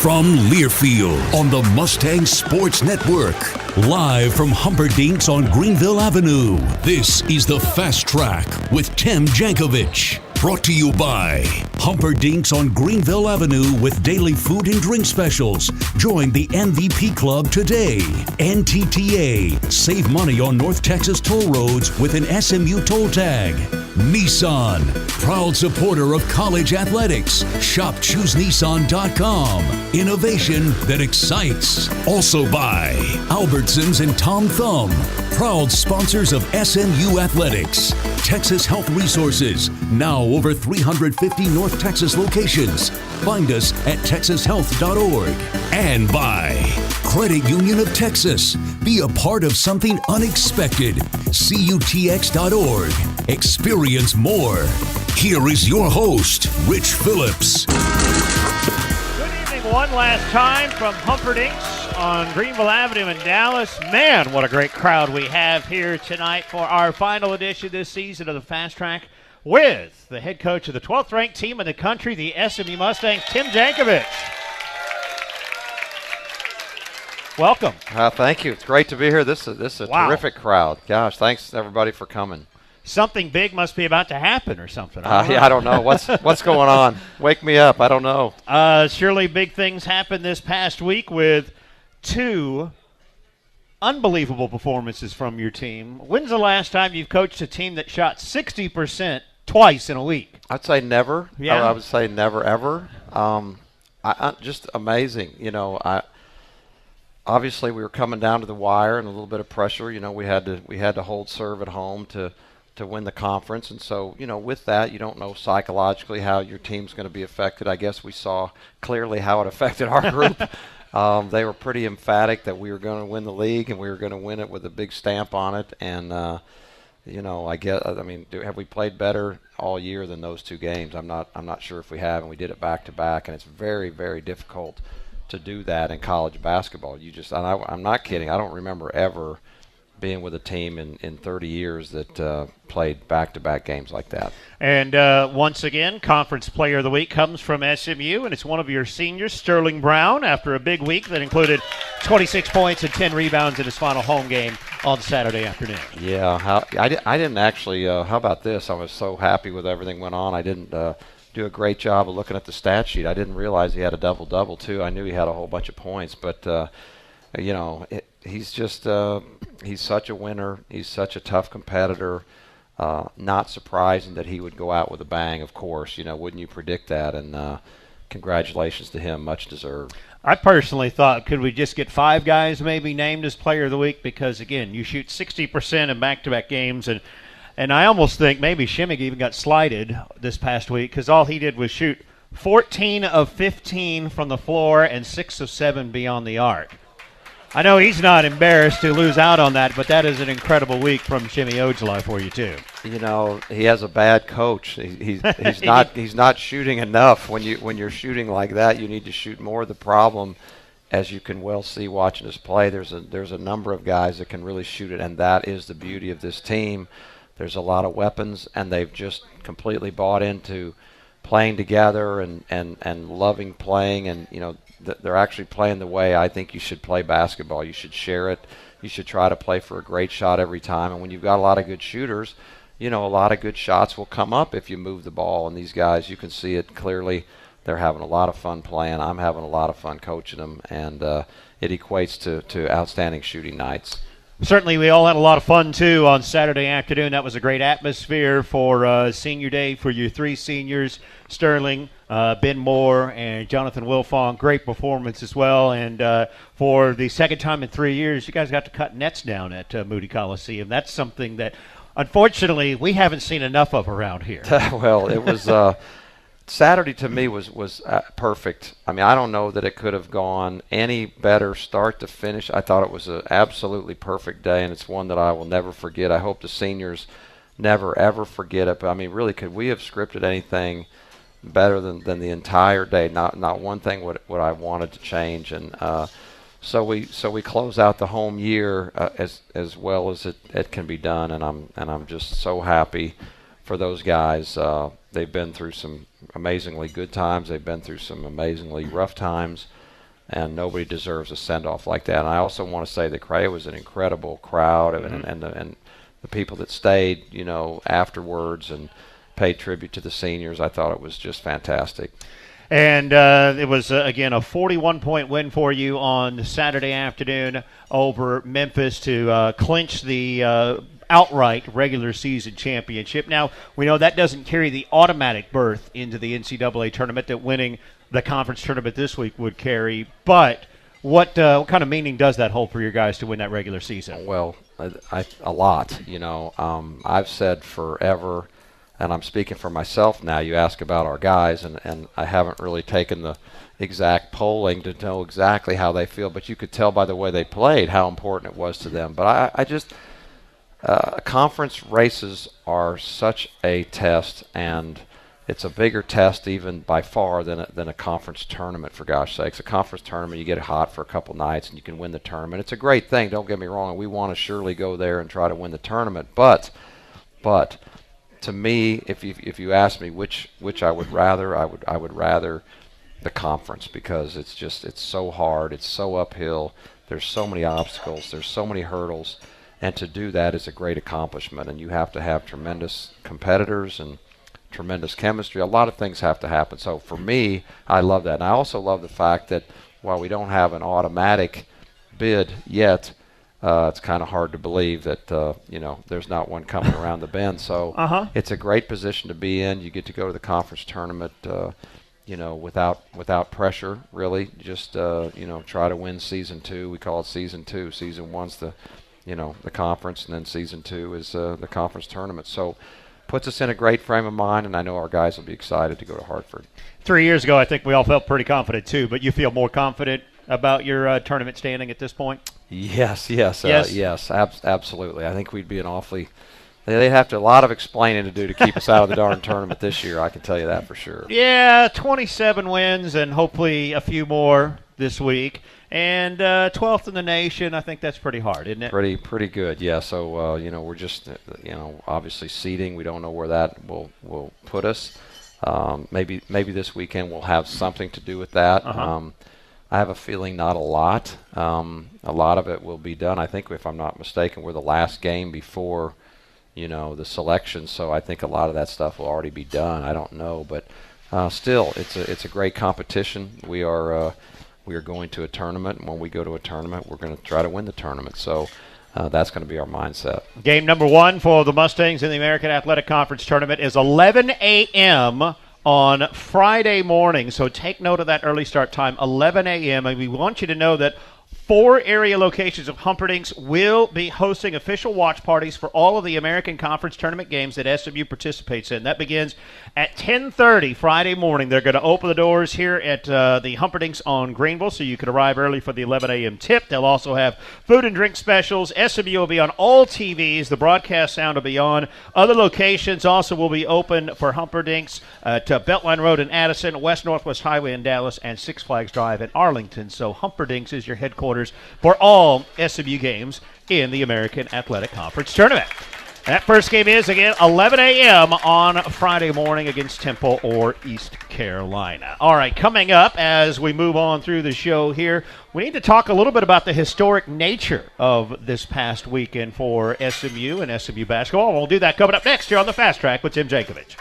From Learfield on the Mustangs Sports Network. Live from Humperdinck's on Greenville Avenue. This is the Fast Track with Tim Jankovich. Brought to you by Humperdinck's on Greenville Avenue with daily food and drink specials. Join the MVP Club today. NTTA. Save money on North Texas toll roads with an SMU toll tag. Nissan. Proud supporter of college athletics. Shop ChooseNissan.com. Innovation that excites. Also by Albertsons and Tom Thumb. Proud sponsors of SMU Athletics. Texas Health Resources. Now over 350 North Texas locations. Find us at texashealth.org. And by Credit Union of Texas. Be a part of something unexpected. CUTX.org. Experience more. Here is your host, Rich Phillips. Good evening one last time from Humperdinck's on Greenville Avenue in Dallas. Man, what a great crowd we have here tonight for our final edition this season of the Fast Track with the head coach of the 12th ranked team in the country, the SMU Mustangs, Tim Jankovich. Welcome. Thank you. It's great to be here. This is a terrific crowd. Gosh, thanks everybody for coming. Something big must be about to happen or something. I don't know. What's going on? Wake me up. I don't know. Surely big things happened this past week with two unbelievable performances from your team. When's the last time you've coached a team that shot 60% twice in a week? I'd say never. Yeah. I would say never ever. Just amazing. Obviously we were coming down to the wire and a little bit of pressure. We had to hold serve at home to win the conference, and so with that, you don't know psychologically how your team's going to be affected. I guess we saw clearly how it affected our group. They were pretty emphatic that we were going to win the league and we were going to win it with a big stamp on it. And have we played better all year than those two games? I'm not sure if we have, and we did it back to back, and it's very, very difficult to do that in college basketball. I'm not kidding. I don't remember ever being with a team in 30 years that played back-to-back games like that. And once again, Conference Player of the Week comes from SMU, and it's one of your seniors, Sterling Brown, after a big week that included 26 points and 10 rebounds in his final home game on Saturday afternoon. Yeah, I didn't actually how about this? I was so happy with everything went on. I didn't do a great job of looking at the stat sheet. I didn't realize he had a double-double, too. I knew he had a whole bunch of points, but he's just he's such a winner. He's such a tough competitor. Not surprising that he would go out with a bang, of course. Wouldn't you predict that? And congratulations to him. Much deserved. I personally thought, could we just get 5 guys maybe named as Player of the Week? Because, again, you shoot 60% in back-to-back games, and I almost think maybe Shimmick even got slighted this past week because all he did was shoot 14 of 15 from the floor and 6 of 7 beyond the arc. I know he's not embarrassed to lose out on that, but that is an incredible week from Shimmy Ojala for you too. He has a bad coach. He's not shooting enough. When you're shooting like that, you need to shoot more. The problem, as you can well see watching us play, there's a number of guys that can really shoot it, and that is the beauty of this team. There's a lot of weapons, and they've just completely bought into playing together and loving playing, and they're actually playing the way I think you should play basketball. You should share it. You should try to play for a great shot every time. And when you've got a lot of good shooters, a lot of good shots will come up if you move the ball. And these guys, you can see it clearly. They're having a lot of fun playing. I'm having a lot of fun coaching them, and it equates to outstanding shooting nights. Certainly, we all had a lot of fun, too, on Saturday afternoon. That was a great atmosphere for Senior Day for your 3 seniors, Sterling, Ben Moore, and Jonathan Wilfong. Great performance as well. And for the second time in 3 years, you guys got to cut nets down at Moody Coliseum. That's something that, unfortunately, we haven't seen enough of around here. Well, it was Saturday to me was perfect. I mean, I don't know that it could have gone any better start to finish. I thought it was an absolutely perfect day, and it's one that I will never forget. I hope the seniors never, ever forget it. But, I mean, really, could we have scripted anything better than the entire day? Not one thing what I wanted to change. And so we close out the home year as well as it can be done, and I'm just so happy for those guys. They've been through some amazingly good times. They've been through some amazingly rough times. and nobody deserves a send-off like that. And I also want to say that it was an incredible crowd, and the people that stayed, afterwards and paid tribute to the seniors. I thought it was just fantastic. And it was, again, a 41-point win for you on Saturday afternoon over Memphis to clinch the outright regular season championship. Now, we know that doesn't carry the automatic berth into the NCAA tournament that winning the conference tournament this week would carry. But what kind of meaning does that hold for your guys to win that regular season? Well, a lot. I've said forever, and I'm speaking for myself now. You ask about our guys, and I haven't really taken the exact polling to know exactly how they feel, but you could tell by the way they played how important it was to them. But I just conference races are such a test, and it's a bigger test even by far than a conference tournament, for gosh sakes. A conference tournament, you get hot for a couple nights and you can win the tournament. It's a great thing, don't get me wrong, and we want to surely go there and try to win the tournament. But to me, if you ask me which I would rather, I would rather the conference, because it's so hard, it's so uphill, there's so many obstacles, there's so many hurdles, and to do that is a great accomplishment, and you have to have tremendous competitors and tremendous chemistry. A lot of things have to happen. So for me, I love that. And I also love the fact that while we don't have an automatic bid yet, it's kind of hard to believe that there's not one coming around the bend. So it's a great position to be in. You get to go to the conference tournament, without pressure, really. Just try to win season 2. We call it season 2. Season 1's the conference, and then season 2 is the conference tournament. So puts us in a great frame of mind, and I know our guys will be excited to go to Hartford. 3 years ago, I think we all felt pretty confident too, but you feel more confident about your tournament standing at this point? Yes, absolutely. I think we'd be they'd have a lot of explaining to do to keep us out of the darn tournament this year, I can tell you that for sure. Yeah, 27 wins and hopefully a few more this week. And 12th in the nation, I think that's pretty hard, isn't it? Pretty good, yeah. So, we're just, obviously seeding. We don't know where that will put us. Maybe this weekend will have something to do with that. I have a feeling not a lot. A lot of it will be done. I think, if I'm not mistaken, we're the last game before, the selection. So I think a lot of that stuff will already be done. I don't know, but still, it's a great competition. We are going to a tournament, and when we go to a tournament, we're going to try to win the tournament. So that's going to be our mindset. Game number 1 for the Mustangs in the American Athletic Conference Tournament is 11 a.m. on Friday morning. So take note of that early start time, 11 a.m. And we want you to know that 4 area locations of Humperdinck's will be hosting official watch parties for all of the American Conference Tournament games that SMU participates in. That begins at 10:30 Friday morning. They're going to open the doors here at the Humperdinck's on Greenville, so you can arrive early for the 11 a.m. tip. They'll also have food and drink specials. SMU will be on all TVs. The broadcast sound will be on. Other locations also will be open for Humperdinck's to Beltline Road in Addison, West Northwest Highway in Dallas, and Six Flags Drive in Arlington. So Humperdinck's is your headquarters for all SMU games in the American Athletic Conference Tournament. That first game is, again, 11 a.m. on Friday morning against Temple or East Carolina. All right, coming up as we move on through the show here, we need to talk a little bit about the historic nature of this past weekend for SMU and SMU basketball. We'll do that coming up next here on the Fast Track with Tim Jankovich.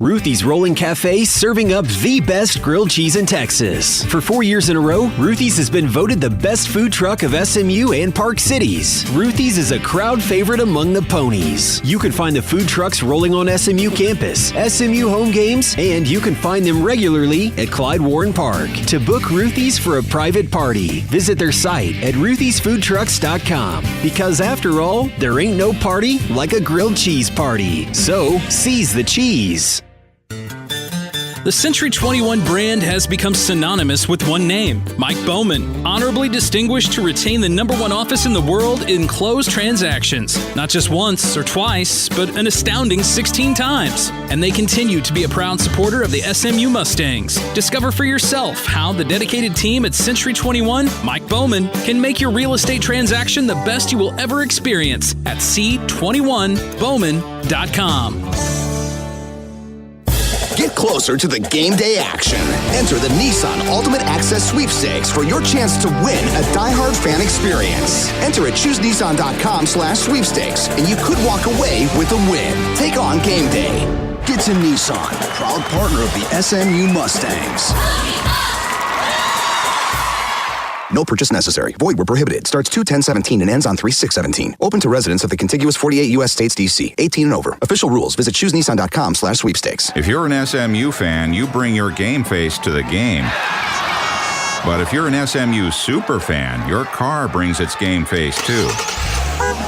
Ruthie's Rolling Cafe, serving up the best grilled cheese in Texas. For 4 years in a row, Ruthie's has been voted the best food truck of SMU and Park Cities. Ruthie's is a crowd favorite among the ponies. You can find the food trucks rolling on SMU campus, SMU home games, and you can find them regularly at Clyde Warren Park. To book Ruthie's for a private party, visit their site at ruthiesfoodtrucks.com. Because after all, there ain't no party like a grilled cheese party. So, seize the cheese. The Century 21 brand has become synonymous with one name, Mike Bowman, honorably distinguished to retain the #1 office in the world in closed transactions. Not just once or twice, but an astounding 16 times. And they continue to be a proud supporter of the SMU Mustangs. Discover for yourself how the dedicated team at Century 21, Mike Bowman, can make your real estate transaction the best you will ever experience at c21bowman.com. Get closer to the game day action. Enter the Nissan Ultimate Access Sweepstakes for your chance to win a diehard fan experience. Enter at choosenissan.com/sweepstakes, and you could walk away with a win. Take on game day. Get to Nissan, proud partner of the SMU Mustangs. No purchase necessary. Void where prohibited. Starts 2/10/17 and ends on 3/6/17. Open to residents of the contiguous 48 U.S. states D.C. 18 and over. Official rules. Visit choosenissan.com/sweepstakes. If you're an SMU fan, you bring your game face to the game. But if you're an SMU super fan, your car brings its game face too.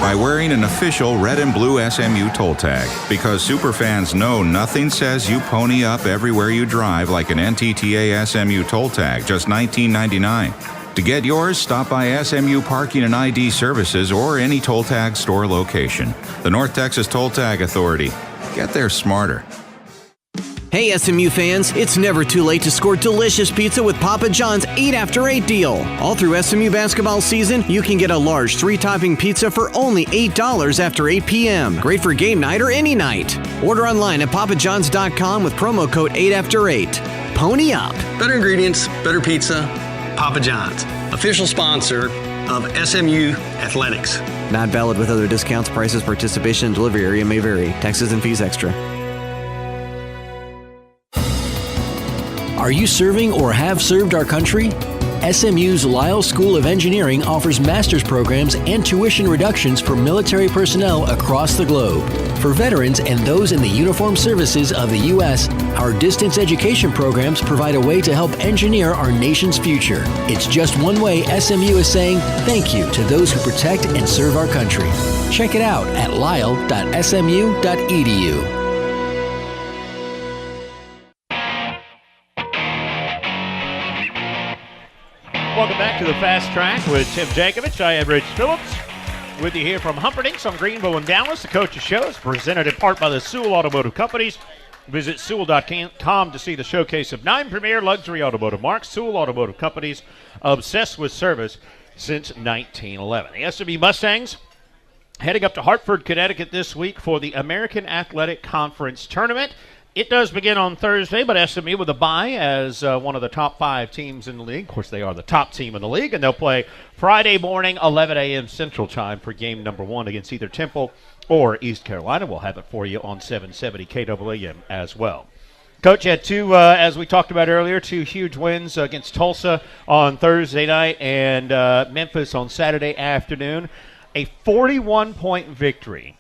By wearing an official red and blue SMU toll tag. Because super fans know nothing says you pony up everywhere you drive like an NTTA SMU toll tag, just $19.99. To get yours, stop by SMU Parking and ID Services or any toll tag store location. The North Texas Toll Tag Authority. Get there smarter. Hey SMU fans, it's never too late to score delicious pizza with Papa John's 8 after 8 deal. All through SMU basketball season, you can get a large 3-topping pizza for only $8 after 8 p.m. Great for game night or any night. Order online at papajohns.com with promo code 8 after 8. Pony up. Better ingredients, better pizza. Papa John's, official sponsor of SMU Athletics. Not valid with other discounts, prices, participation, and delivery area may vary. Taxes and fees extra. Are you serving or have served our country? SMU's Lyle School of Engineering offers master's programs and tuition reductions for military personnel across the globe. For veterans and those in the uniformed services of the U.S., our distance education programs provide a way to help engineer our nation's future. It's just one way SMU is saying thank you to those who protect and serve our country. Check it out at lyle.smu.edu. Welcome back to the Fast Track with Tim Jankovich. I am Rich Phillips with you here from Humperdinck's on Greenville and Dallas. The Coach's Show is presented in part by the Sewell Automotive Companies. Visit Sewell.com to see the showcase of 9 premier luxury automotive marks. Sewell Automotive Companies, obsessed with service since 1911. The SMU Mustangs heading up to Hartford, Connecticut this week for the American Athletic Conference Tournament. It does begin on Thursday, but SMU with a bye as one of the top 5 teams in the league. Of course, they are the top team in the league, and they'll play Friday morning, 11 a.m. Central Time for game number 1 against either Temple or East Carolina. We'll have it for you on 770 KAAM as well. Coach had 2, as we talked about earlier, 2 huge wins against Tulsa on Thursday night and Memphis on Saturday afternoon. A 41-point victory.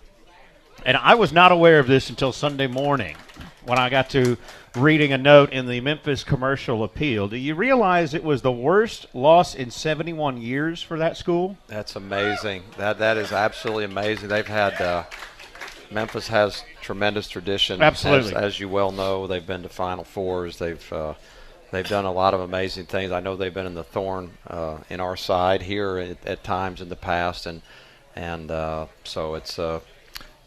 And I was not aware of this until Sunday morning when I got to reading a note in the Memphis Commercial Appeal. Do you realize it was the worst loss in 71 years for that school? That's amazing. That is absolutely amazing. They've had Memphis has tremendous tradition. Absolutely. As you well know, they've been to Final Fours. They've done a lot of amazing things. I know they've been in the thorn in our side here at times in the past, and so it's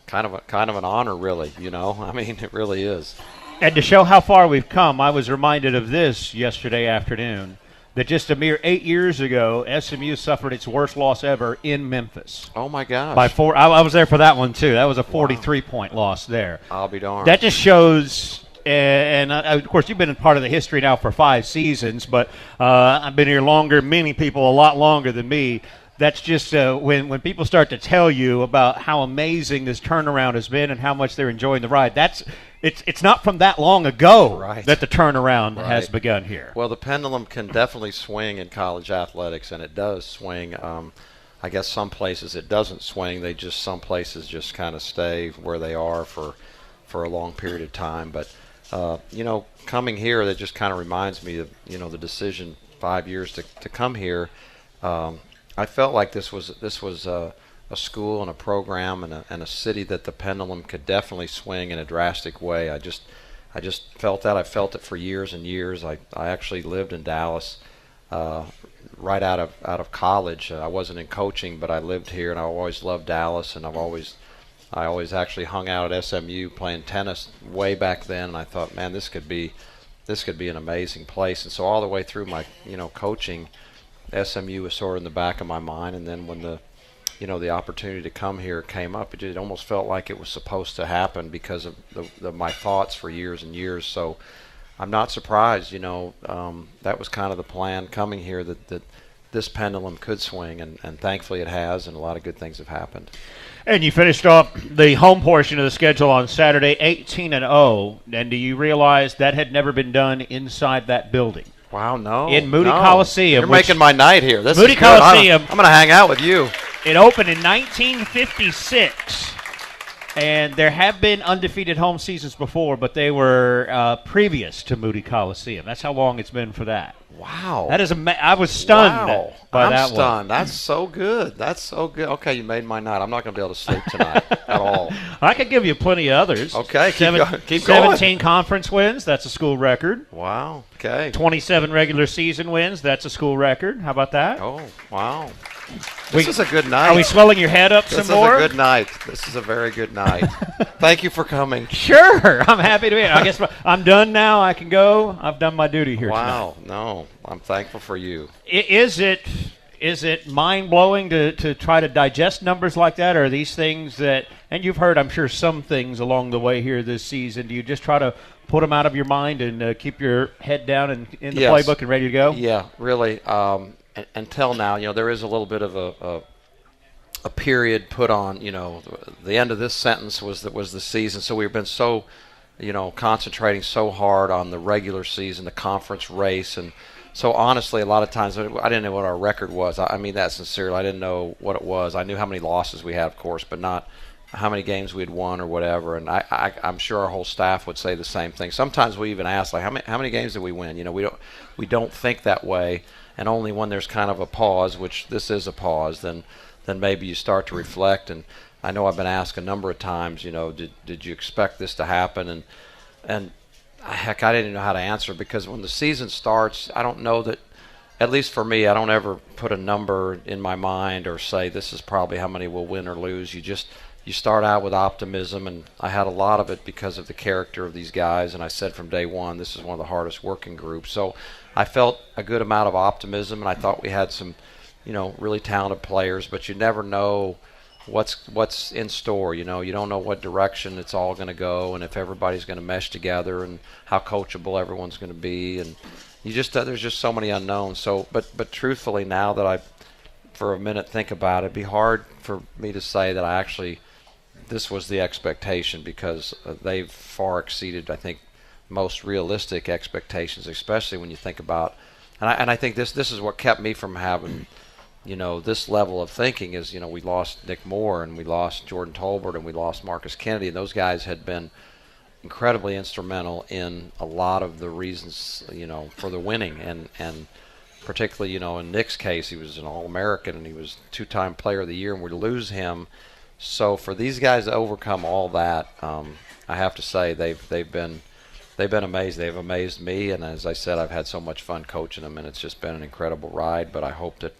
kind of an honor, really. You know, I mean, it really is. And to show how far we've come, I was reminded of this yesterday afternoon, that just a mere 8 years ago, SMU suffered its worst loss ever in Memphis. Oh, my gosh. By 4. I was there for that one, too. That was a 43-point loss there. I'll be darned. That just shows, and of course, you've been a part of the history now for 5 seasons, but I've been here longer, many people a lot longer than me. That's just when people start to tell you about how amazing this turnaround has been and how much they're enjoying the ride. It's not from that long ago that the turnaround has begun here. Well, the pendulum can definitely swing in college athletics, and it does swing. I guess some places it doesn't swing. Some places just kind of stay where they are for a long period of time. But coming here, that just kind of reminds me of the decision 5 years to come here. I felt like this was a school and a program and a city that the pendulum could definitely swing in a drastic way. I just felt that. I felt it for years and years. I actually lived in Dallas right out of college. I wasn't in coaching, but I lived here, and I always loved Dallas, and I always actually hung out at SMU playing tennis way back then, and I thought, man, this could be an amazing place. And so all the way through my coaching, SMU was sort of in the back of my mind, and then when the the opportunity to come here came up, it almost felt like it was supposed to happen because of my thoughts for years and years. So I'm not surprised, that was kind of the plan coming here, that this pendulum could swing, and thankfully it has, and a lot of good things have happened. And you finished off the home portion of the schedule on Saturday, 18-0. And do you realize that had never been done inside that building? Wow, no. In Moody Coliseum. You're making my night here. This Moody is good. Coliseum. I'm going to hang out with you. It opened in 1956. And there have been undefeated home seasons before, but they were previous to Moody Coliseum. That's how long it's been for that. Wow. That is I was stunned by that one. I'm stunned. That's so good. That's so good. Okay, you made my night. I'm not going to be able to sleep tonight at all. I could give you plenty of others. Okay, keep 17 conference wins. That's a school record. Wow. Okay. 27 regular season wins. That's a school record. How about that? Oh, wow. This is a good night. Are we swelling your head up some more? This is a good night. This is a very good night. Thank you for coming. Sure. I'm happy to be here. I guess I'm done now. I can go. I've done my duty here Wow. tonight. No, I'm thankful for you. Is it mind-blowing to try to digest numbers like that? Or are these things that – and you've heard, I'm sure, some things along the way here this season. Do you just try to put them out of your mind and keep your head down and in the playbook and ready to go? Yeah, really. Until now, there is a little bit of a period put on. The end of this sentence was the season. So we've been so, concentrating so hard on the regular season, the conference race, and so honestly, a lot of times I didn't know what our record was. I mean that sincerely. I didn't know what it was. I knew how many losses we had, of course, but not how many games we had won or whatever. And I'm sure our whole staff would say the same thing. Sometimes we even ask, like, how many games did we win? We don't think that way. And only when there's kind of a pause, which this is a pause, then maybe you start to reflect. And I know I've been asked a number of times, did you expect this to happen? And heck, I didn't even know how to answer, because when the season starts, I don't know that, at least for me, I don't ever put a number in my mind or say this is probably how many we'll win or lose. You start out with optimism, and I had a lot of it because of the character of these guys. And I said from day one, this is one of the hardest working groups. So I felt a good amount of optimism, and I thought we had some, really talented players. But you never know what's in store. You don't know what direction it's all going to go, and if everybody's going to mesh together, and how coachable everyone's going to be, and there's just so many unknowns. So, but truthfully, now that I, for a minute, think about it, it'd be hard for me to say that this was the expectation, because they've far exceeded, I think, most realistic expectations, especially when you think about, and I think this is what kept me from having, this level of thinking is, we lost Nick Moore, and we lost Jordan Tolbert, and we lost Marcus Kennedy, and those guys had been incredibly instrumental in a lot of the reasons, for the winning, and particularly, in Nick's case, he was an All-American, and he was two-time Player of the Year, and we lose him. So for these guys to overcome all that, I have to say they've been amazing. They've amazed me, and as I said, I've had so much fun coaching them, and it's just been an incredible ride. But I hope that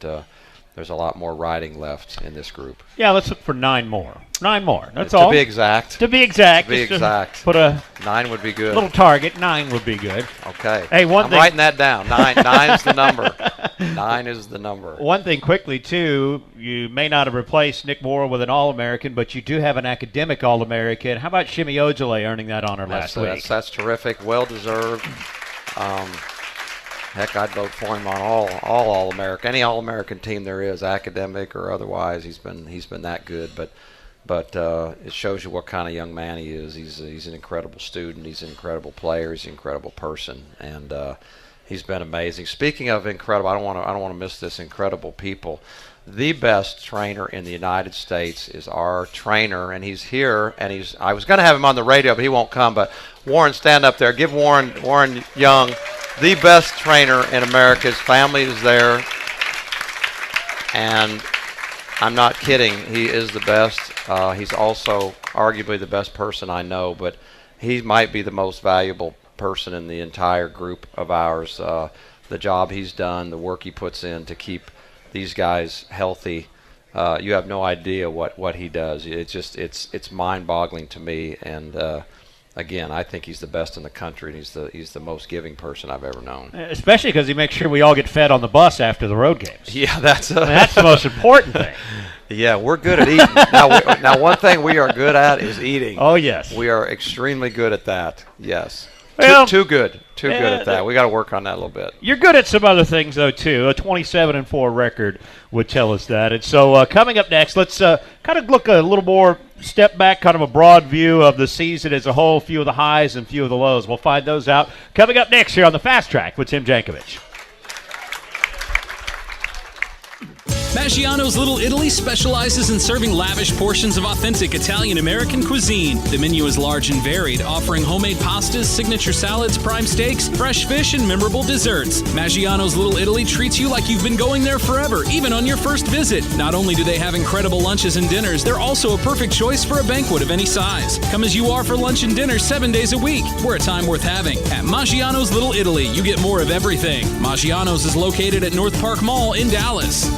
there's a lot more riding left in this group. Yeah, let's look for 9 more. 9 more. That's all. To be exact. To be exact. Put a 9 would be good. Little target. 9 would be good. Okay. Hey, I'm writing that down. 9 is the number. 9 is the number. One thing quickly, too, you may not have replaced Nick Moore with an All-American, but you do have an academic All-American. How about Shimmy Ojale earning that honor last week? That's terrific. Well-deserved. Heck, I'd vote for him on all All-American. Any All-American team there is, academic or otherwise, he's been that good. But it shows you what kind of young man he is. He's an incredible student. He's an incredible player. He's an incredible person, and he's been amazing. Speaking of incredible, I don't want to miss this. Incredible people. The best trainer in the United States is our trainer, and he's here. And I was going to have him on the radio, but he won't come. But Warren, stand up there. Give Warren Young, the best trainer in America. His family is there, and I'm not kidding. He is the best. He's also arguably the best person I know, but he might be the most valuable person in the entire group of ours. The job he's done, the work he puts in to keep these guys healthy, you have no idea what he does. It's mind-boggling to me, and again, I think he's the best in the country, and he's the most giving person I've ever known. Especially because he makes sure we all get fed on the bus after the road games. Yeah, that's the most important thing. Yeah, we're good at eating. Now, one thing we are good at is eating. Oh, yes. We are extremely good at that. Yes. Well, too good. Too good at that. We got to work on that a little bit. You're good at some other things, though, too. A 27-4 record would tell us that. And so coming up next, let's kind of look a little more step back, kind of a broad view of the season as a whole, a few of the highs and a few of the lows. We'll find those out coming up next here on the Fast Track with Tim Jankovich. Maggiano's Little Italy specializes in serving lavish portions of authentic Italian-American cuisine. The menu is large and varied, offering homemade pastas, signature salads, prime steaks, fresh fish, and memorable desserts. Maggiano's Little Italy treats you like you've been going there forever, even on your first visit. Not only do they have incredible lunches and dinners, they're also a perfect choice for a banquet of any size. Come as you are for lunch and dinner 7 days a week. We're a time worth having. At Maggiano's Little Italy, you get more of everything. Maggiano's is located at North Park Mall in Dallas.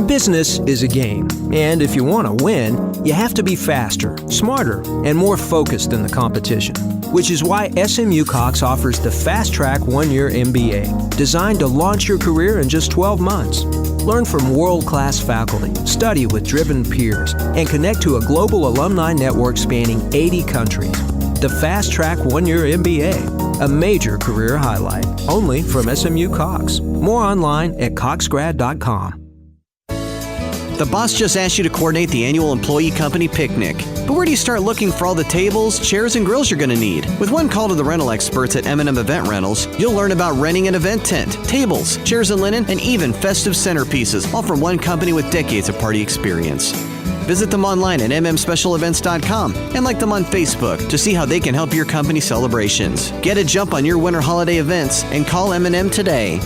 Business is a game, and if you want to win, you have to be faster, smarter, and more focused than the competition. Which is why SMU Cox offers the Fast Track 1-year MBA, designed to launch your career in just 12 months. Learn from world-class faculty, study with driven peers, and connect to a global alumni network spanning 80 countries. The Fast Track 1-year MBA, a major career highlight, only from SMU Cox. More online at coxgrad.com. The boss just asked you to coordinate the annual employee company picnic. But where do you start looking for all the tables, chairs, and grills you're going to need? With one call to the rental experts at M&M Event Rentals, you'll learn about renting an event tent, tables, chairs and linen, and even festive centerpieces, all from one company with decades of party experience. Visit them online at mmspecialevents.com and like them on Facebook to see how they can help your company celebrations. Get a jump on your winter holiday events and call M&M today.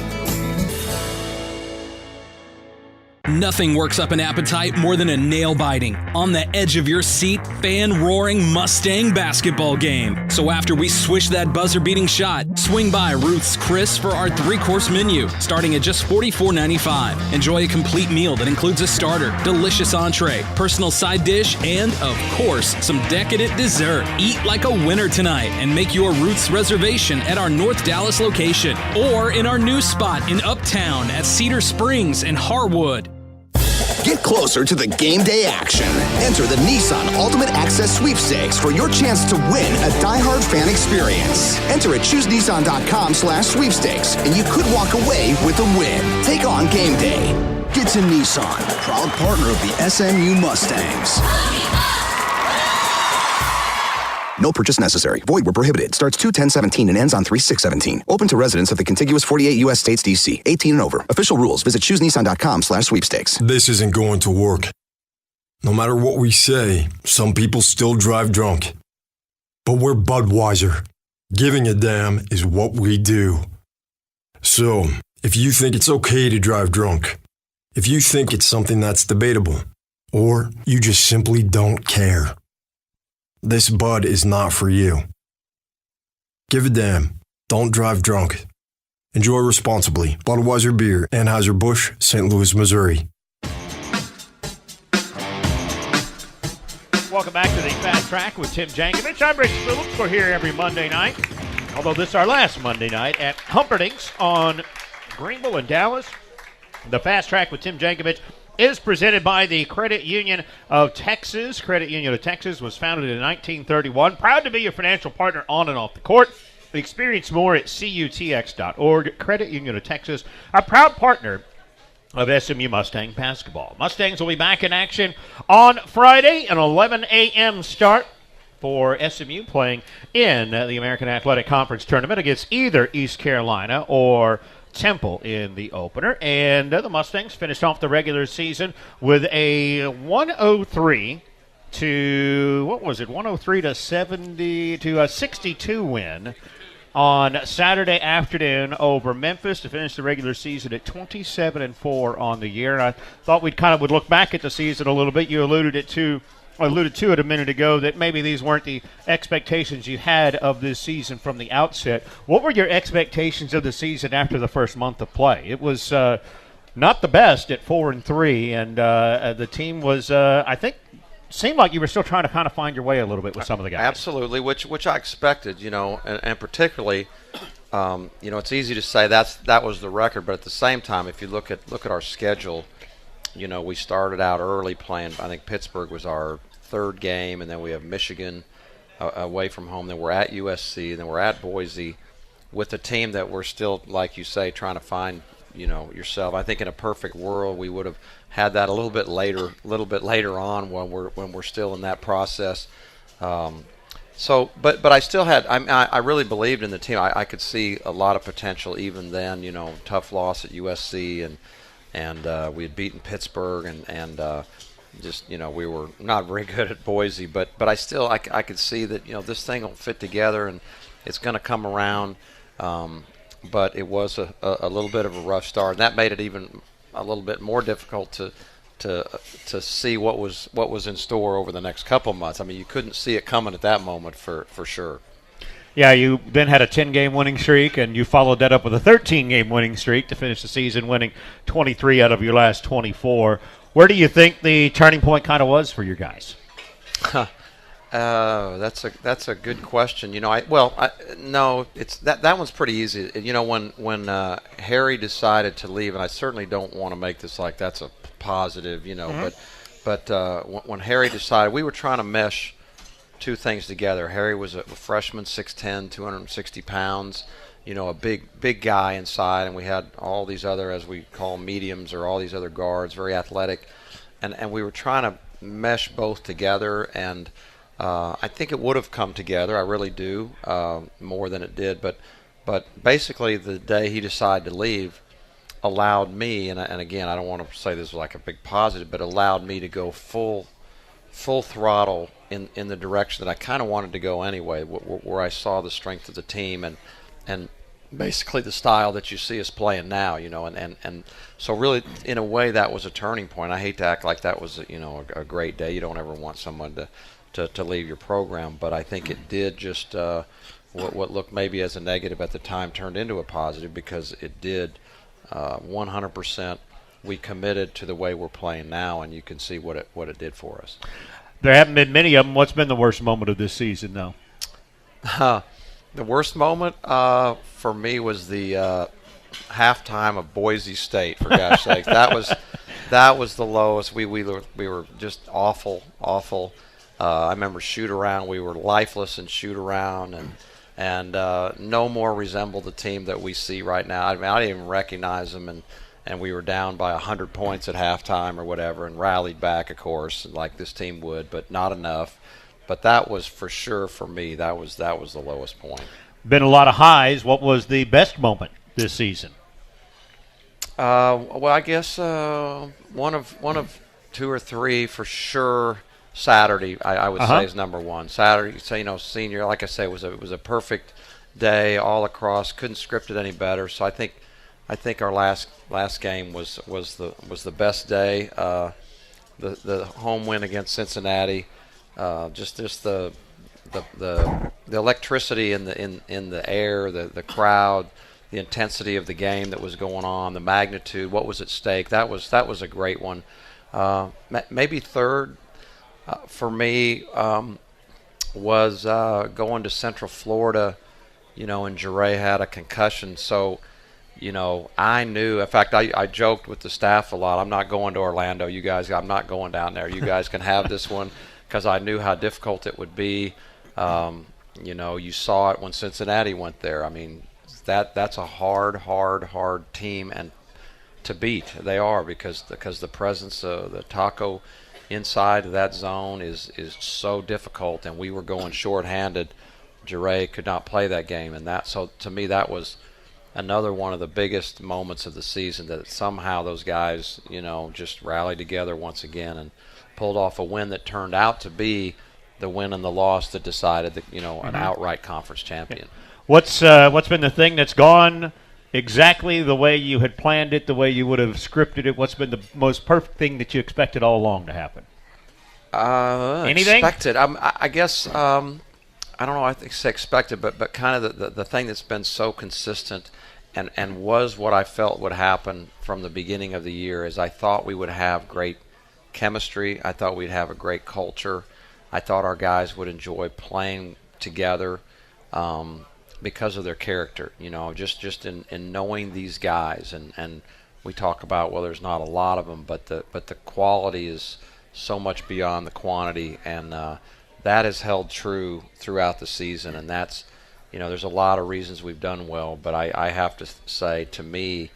Nothing works up an appetite more than a nail-biting, on the edge of your seat, fan-roaring Mustang basketball game. So after we swish that buzzer-beating shot, swing by Ruth's Chris for our 3-course menu, starting at just $44.95. Enjoy a complete meal that includes a starter, delicious entree, personal side dish, and, of course, some decadent dessert. Eat like a winner tonight and make your Ruth's reservation at our North Dallas location or in our new spot in Uptown at Cedar Springs and Harwood. Get closer to the game day action. Enter the Nissan Ultimate Access Sweepstakes for your chance to win a diehard fan experience. Enter at choosenissan.com/sweepstakes, and you could walk away with a win. Take on game day. Get to Nissan, proud partner of the SMU Mustangs. No purchase necessary. Void where prohibited. Starts 2/10/17 and ends on 3/6/17. Open to residents of the contiguous 48 U.S. states D.C. 18 and over. Official rules. Visit choosenissan.com/sweepstakes. This isn't going to work. No matter what we say, some people still drive drunk. But we're Budweiser. Giving a damn is what we do. So, if you think it's okay to drive drunk, if you think it's something that's debatable, or you just simply don't care, this Bud is not for you. Give a damn. Don't drive drunk. Enjoy responsibly. Budweiser Beer, Anheuser-Busch, St. Louis, Missouri. Welcome back to the Fast Track with Tim Jankovich. I'm Rich Phillips. We're here every Monday night, although this is our last Monday night, at Humperdinck's on Greenville and Dallas. The Fast Track with Tim Jankovich is presented by the Credit Union of Texas. Credit Union of Texas was founded in 1931. Proud to be your financial partner on and off the court. Experience more at cutx.org. Credit Union of Texas, a proud partner of SMU Mustang basketball. Mustangs will be back in action on Friday, an 11 a.m. start for SMU playing in the American Athletic Conference tournament against either East Carolina or Temple in the opener. And the Mustangs finished off the regular season with a 103 to 62 win on Saturday afternoon over Memphis to finish the regular season at 27-4 on the year. And I thought would look back at the season a little bit. You alluded to it a minute ago that maybe these weren't the expectations you had of this season from the outset. What were your expectations of the season after the first month of play? It was not the best at 4-3, and the team was, I think, seemed like you were still trying to kind of find your way a little bit with some of the guys. Absolutely, which I expected, and particularly, it's easy to say that was the record, but at the same time, if you look at our schedule, we started out early playing. I think Pittsburgh was our third game, and then we have Michigan away from home. Then we're at USC, and then we're at Boise, with a team that we're still, like you say, trying to find, yourself. I think in a perfect world, we would have had that a little bit later on when we're still in that process. But I still had. I really believed in the team. I could see a lot of potential even then. Tough loss at USC, and we had beaten Pittsburgh, and just we were not very good at Boise. But I still I could see that this thing will fit together and it's going to come around. But it was a little bit of a rough start, and that made it even a little bit more difficult to see what was in store over the next couple months. I mean, you couldn't see it coming at that moment for sure. Yeah, you then had a 10-game winning streak, and you followed that up with a 13-game winning streak to finish the season, winning 23 out of your last 24. Where do you think the turning point kind of was for your guys? That's a good question. No, it's that one's pretty easy. When Harry decided to leave, and I certainly don't want to make this like that's a positive, but when Harry decided, we were trying to mesh two things together. Harry was a freshman, 6'10", 260 pounds, a big guy inside, and we had all these other, as we call mediums, or all these other guards, very athletic, and we were trying to mesh both together, and I think it would have come together. I really do, more than it did. But basically, the day he decided to leave allowed me, and again, I don't want to say this was like a big positive, but allowed me to go full throttle in the direction that I kind of wanted to go anyway, where I saw the strength of the team and basically the style that you see us playing now, and so really, in a way, that was a turning point. I hate to act like that was a great day. You don't ever want someone to leave your program, but I think it did just what looked maybe as a negative at the time turned into a positive, because it did 100%. We committed to the way we're playing now, and you can see what it did for us. There haven't been many of them. What's been the worst moment of this season, though? The worst moment for me was the halftime of Boise State. For gosh sakes, that was the lowest. We were just awful. I remember shoot around. We were lifeless in shoot around, and no more resemble the team that we see right now. I mean, I didn't even recognize them, and we were down by 100 points at halftime or whatever, and rallied back, of course, like this team would, but not enough. But that was for sure for me. That was the lowest point. Been a lot of highs. What was the best moment this season? Well, I guess one of two or three for sure. Saturday, I would say, is number one. Saturday, senior, like I say, was a perfect day all across. Couldn't script it any better. So I think our last game was the best day. The home win against Cincinnati, just the electricity in the air, the crowd, the intensity of the game that was going on, the magnitude, what was at stake. That was a great one. Maybe third. For me, was going to Central Florida, and Jure had a concussion. So, I knew. In fact, I joked with the staff a lot. I'm not going to Orlando. You guys, I'm not going down there. You guys can have this one, because I knew how difficult it would be. You saw it when Cincinnati went there. I mean, that's a hard team and to beat. They are because the presence of the Taco inside of that zone is so difficult, and we were going shorthanded. Jure could not play that game, and so to me that was another one of the biggest moments of the season, that somehow those guys just rallied together once again and pulled off a win that turned out to be the win and the loss that decided that an outright conference champion. What's been the thing that's gone exactly the way you had planned it, the way you would have scripted it? What's been the most perfect thing that you expected all along to happen? Anything? Expected. I guess, I don't know, I think say expected, but kind of the thing that's been so consistent and was what I felt would happen from the beginning of the year is I thought we would have great chemistry. I thought we'd have a great culture. I thought our guys would enjoy playing together because of their character. Just in knowing these guys, and we talk about, well, there's not a lot of them, but the quality is so much beyond the quantity, and that has held true throughout the season. And that's, there's a lot of reasons we've done well, but I have to say, to me,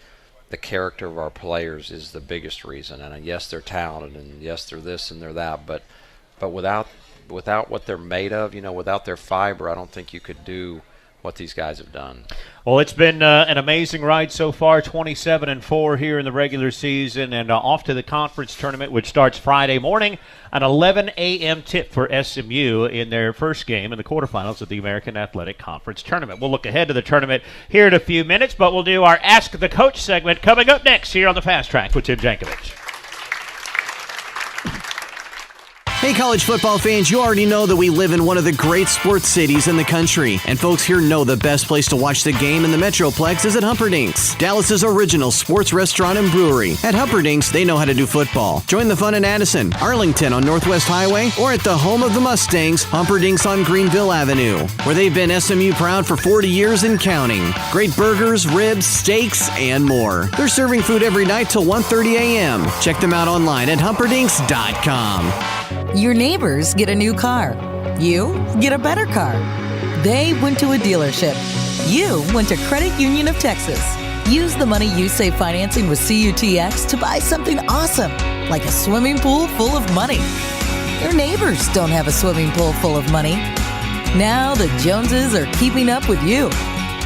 the character of our players is the biggest reason. And yes, they're talented, and yes, they're this and they're that, but without what they're made of, without their fiber, I don't think you could do what these guys have done. Well, it's been an amazing ride so far, 27-4 here in the regular season, and off to the conference tournament, which starts Friday morning, an 11 a.m. tip for SMU in their first game in the quarterfinals of the American Athletic Conference Tournament. We'll look ahead to the tournament here in a few minutes, but we'll do our Ask the Coach segment coming up next here on the Fast Track with Tim Jankovich. Hey, college football fans, you already know that we live in one of the great sports cities in the country. And folks here know the best place to watch the game in the Metroplex is at Humperdinck's, Dallas's original sports restaurant and brewery. At Humperdinck's, they know how to do football. Join the fun in Addison, Arlington on Northwest Highway, or at the home of the Mustangs, Humperdinck's on Greenville Avenue, where they've been SMU proud for 40 years and counting. Great burgers, ribs, steaks, and more. They're serving food every night till 1:30 a.m. Check them out online at humperdinks.com. Your neighbors get a new car. You get a better car. They went to a dealership. You went to Credit Union of Texas. Use the money you save financing with CUTX to buy something awesome, like a swimming pool full of money. Your neighbors don't have a swimming pool full of money. Now the Joneses are keeping up with you.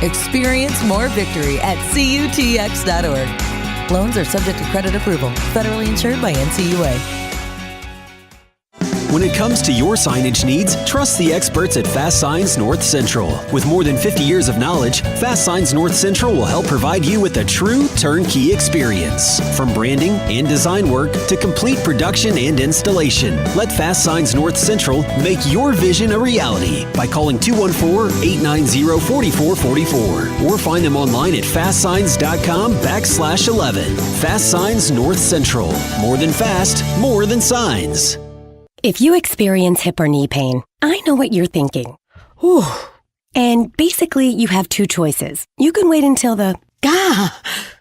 Experience more victory at CUTX.org. Loans are subject to credit approval. Federally insured by NCUA. When it comes to your signage needs, trust the experts at Fast Signs North Central. With more than 50 years of knowledge, Fast Signs North Central will help provide you with a true turnkey experience. From branding and design work to complete production and installation, let Fast Signs North Central make your vision a reality by calling 214-890-4444 or find them online at fastsigns.com/11. Fast Signs North Central. More than fast, more than signs. If you experience hip or knee pain, I know what you're thinking. Whew. And basically, you have two choices. You can wait until the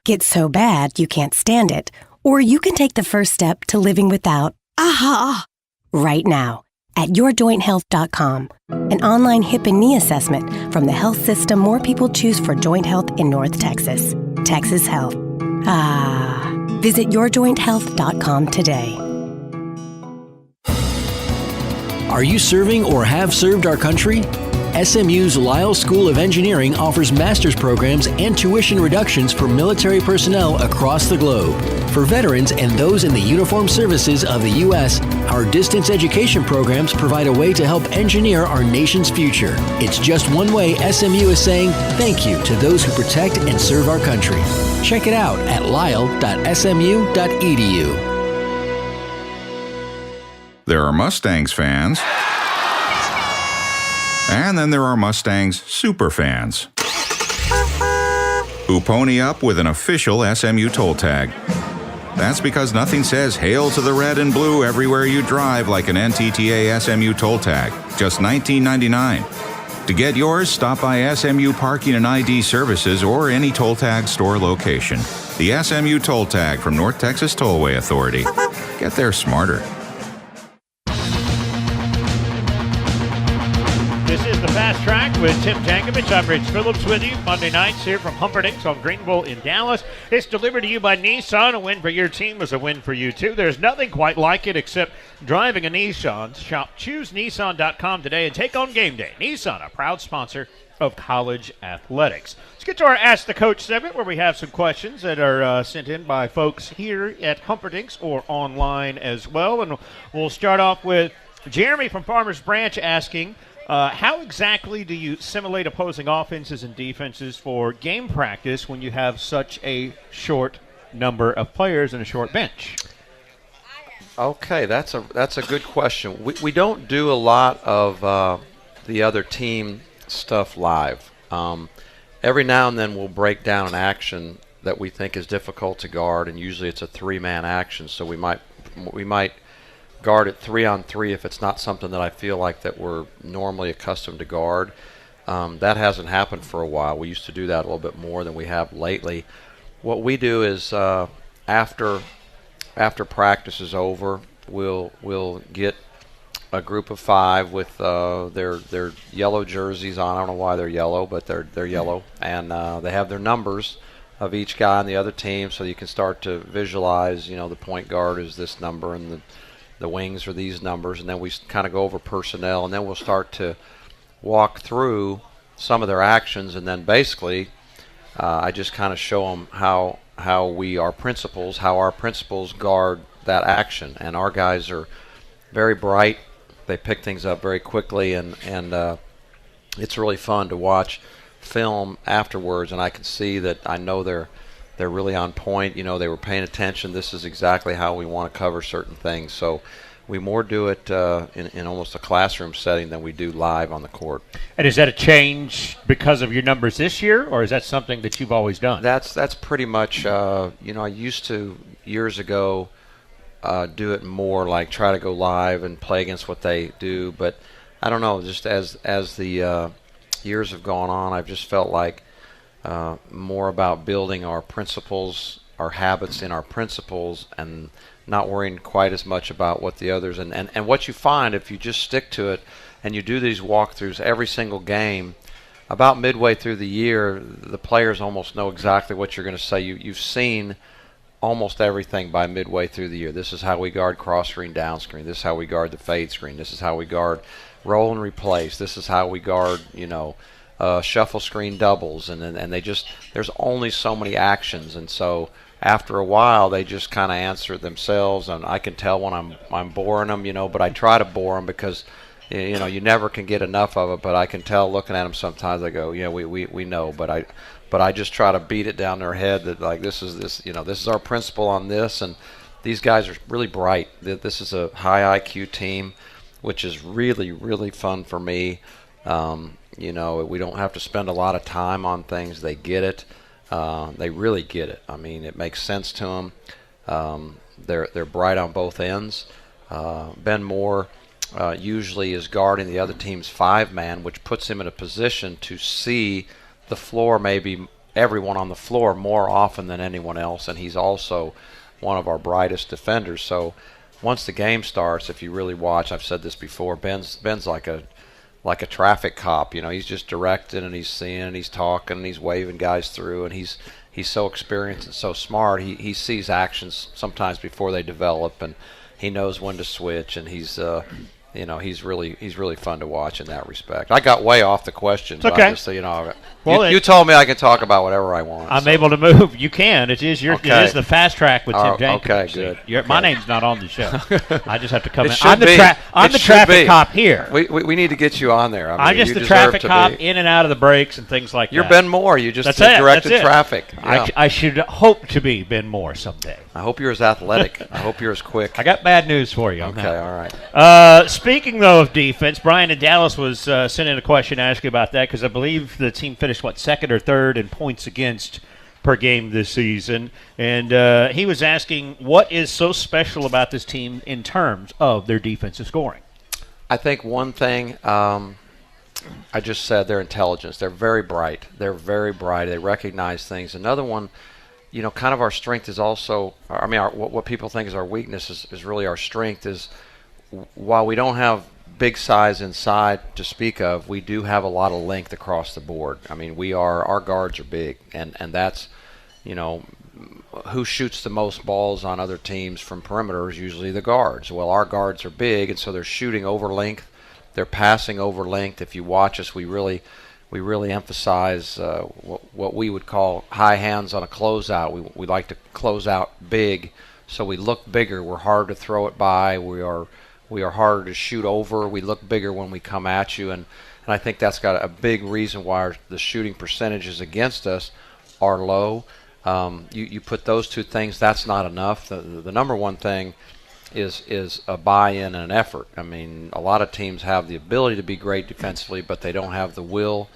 gets so bad you can't stand it, or you can take the first step to living without right now at yourjointhealth.com. An online hip and knee assessment from the health system more people choose for joint health in North Texas. Texas Health. Visit yourjointhealth.com today. Are you serving or have served our country? SMU's Lyle School of Engineering offers master's programs and tuition reductions for military personnel across the globe. For veterans and those in the uniformed services of the U.S., our distance education programs provide a way to help engineer our nation's future. It's just one way SMU is saying thank you to those who protect and serve our country. Check it out at lyle.smu.edu. There are Mustangs fans, and then there are Mustangs super fans who pony up with an official SMU toll tag. That's because nothing says hail to the red and blue everywhere you drive like an NTTA SMU toll tag. Just $19.99. To get yours, stop by SMU Parking and ID Services or any toll tag store location. The SMU toll tag from North Texas Tollway Authority. Get there smarter. This is the Fast Track with Tim Jankovich. I'm Rich Phillips with you Monday nights here from Humperdinck's on Greenville in Dallas. It's delivered to you by Nissan. A win for your team is a win for you, too. There's nothing quite like it except driving a Nissan. Shop ChooseNissan.com today and take on game day. Nissan, a proud sponsor of college athletics. Let's get to our Ask the Coach segment where we have some questions that are sent in by folks here at Humperdinck's or online as well. And we'll start off with Jeremy from Farmers Branch asking, how exactly do you simulate opposing offenses and defenses for game practice when you have such a short number of players and a short bench? Okay, that's a good question. We don't do a lot of the other team stuff live. Every now and then we'll break down an action that we think is difficult to guard, and usually it's a three-man action, so we might we might guard at 3-on-3 if it's not something that I feel like that we're normally accustomed to guard. That hasn't happened for a while. We used to do that a little bit more than we have lately. What we do is after practice is over, we'll get a group of 5 with their yellow jerseys on. I don't know why they're yellow, but they're yellow, and they have their numbers of each guy on the other team, so you can start to visualize. The point guard is this number, and the wings are these numbers, and then we kind of go over personnel, and then we'll start to walk through some of their actions, and then basically I just kind of show them how our principals guard that action. And our guys are very bright. They pick things up very quickly, and it's really fun to watch film afterwards, and I can see that I know they're really on point. They were paying attention. This is exactly how we want to cover certain things. So we more do it in almost a classroom setting than we do live on the court. And is that a change because of your numbers this year, or is that something that you've always done? That's pretty much, I used to, years ago, do it more, like try to go live and play against what they do. But I don't know, just as the years have gone on, I've just felt like more about building our principles, our habits in our principles, and not worrying quite as much about what the others. And what you find, if you just stick to it and you do these walkthroughs every single game, about midway through the year, the players almost know exactly what you're going to say. You've seen almost everything by midway through the year. This is how we guard cross screen, down screen. This is how we guard the fade screen. This is how we guard roll and replace. This is how we guard, shuffle screen doubles. And they just, there's only so many actions. And so after a while, they just kind of answer it themselves. And I can tell when I'm boring them, but I try to bore them because, you never can get enough of it. But I can tell looking at them sometimes, I go, we know. But I just try to beat it down their head that, like, this is our principle on this. And these guys are really bright. This is a high IQ team, which is really, really fun for me. We don't have to spend a lot of time on things. They get it. They really get it. I mean, it makes sense to them. They're bright on both ends. Ben Moore usually is guarding the other team's 5-man, which puts him in a position to see the floor, maybe everyone on the floor, more often than anyone else. And he's also one of our brightest defenders. So once the game starts, if you really watch, I've said this before, Ben's like a traffic cop. He's just directing, and he's seeing, and he's talking, and he's waving guys through, and he's so experienced and so smart. He sees actions sometimes before they develop, and he knows when to switch, and he's really fun to watch in that respect. I got way off the question. Okay. Just so you know, you told me I can talk about whatever I want. I'm able to move. You can. It is Okay. It is the fast track with Tim Jankovich. Okay, good. My name's not on the show. I just have to come in. It should I'm the, be. I'm It the should traffic be. cop here. We need to get you on there. I'm just you the deserve traffic to cop be. in and out of the breaks and things like You're that. Ben Moore. You just directed traffic. Yeah. I should hope to be Ben Moore someday. I hope you're as athletic. I hope you're as quick. I got bad news for you on Okay, that. all right. Speaking, though, of defense, Brian in Dallas was sending a question to ask you about that because I believe the team finished, second or third in points against per game this season. And he was asking, what is so special about this team in terms of their defensive scoring? I think one thing, I just said, their intelligence. They're very bright. They recognize things. Another one, kind of our strength is also, what people think is our weakness is really our strength. Is while we don't have big size inside to speak of, we do have a lot of length across the board. I mean, our guards are big, and that's, who shoots the most balls on other teams from perimeter is usually the guards. Well, our guards are big, and so they're shooting over length, they're passing over length. If you watch us, we really emphasize what we would call high hands on a closeout. We like to close out big, so we look bigger. We're hard to throw it by. We are harder to shoot over. We look bigger when we come at you, and I think that's got a big reason why the shooting percentages against us are low. You put those two things, that's not enough. The number one thing is a buy-in and an effort. I mean, a lot of teams have the ability to be great defensively, but they don't have the will.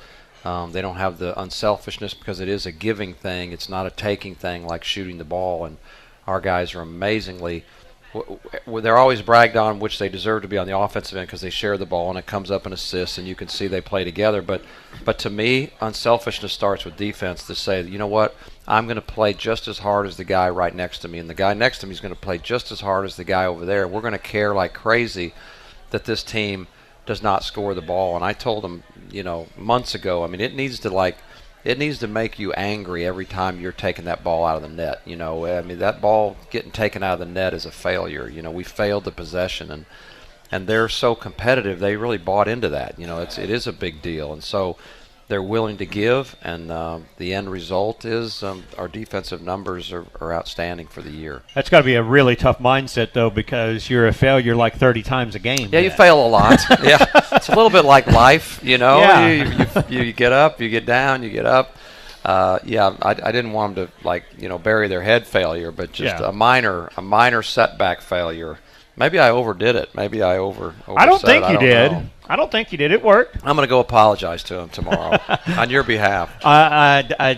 They don't have the unselfishness because it is a giving thing. It's not a taking thing like shooting the ball, and our guys are amazingly they're always bragged on, which they deserve to be on the offensive end because they share the ball and it comes up in assists and you can see they play together. But to me, unselfishness starts with defense to say, you know what, I'm going to play just as hard as the guy right next to me, and the guy next to me is going to play just as hard as the guy over there. We're going to care like crazy that this team does not score the ball. And I told them, months ago, I mean, it needs to make you angry every time you're taking that ball out of the net. I mean, that ball getting taken out of the net is a failure. We failed the possession, and they're so competitive. They really bought into that. It is a big deal, and so they're willing to give. And the end result is our defensive numbers are outstanding for the year. That's got to be a really tough mindset, though, because you're a failure like 30 times a game. Yeah, you fail a lot. Yeah, it's a little bit like life. Yeah. You get up, you get down, you get up. I didn't want them to bury their head failure, but just a minor setback failure. Maybe I overdid it. Maybe I oversaid it. I don't think you did. Know. I don't think you did. It worked. I'm going to go apologize to him tomorrow on your behalf.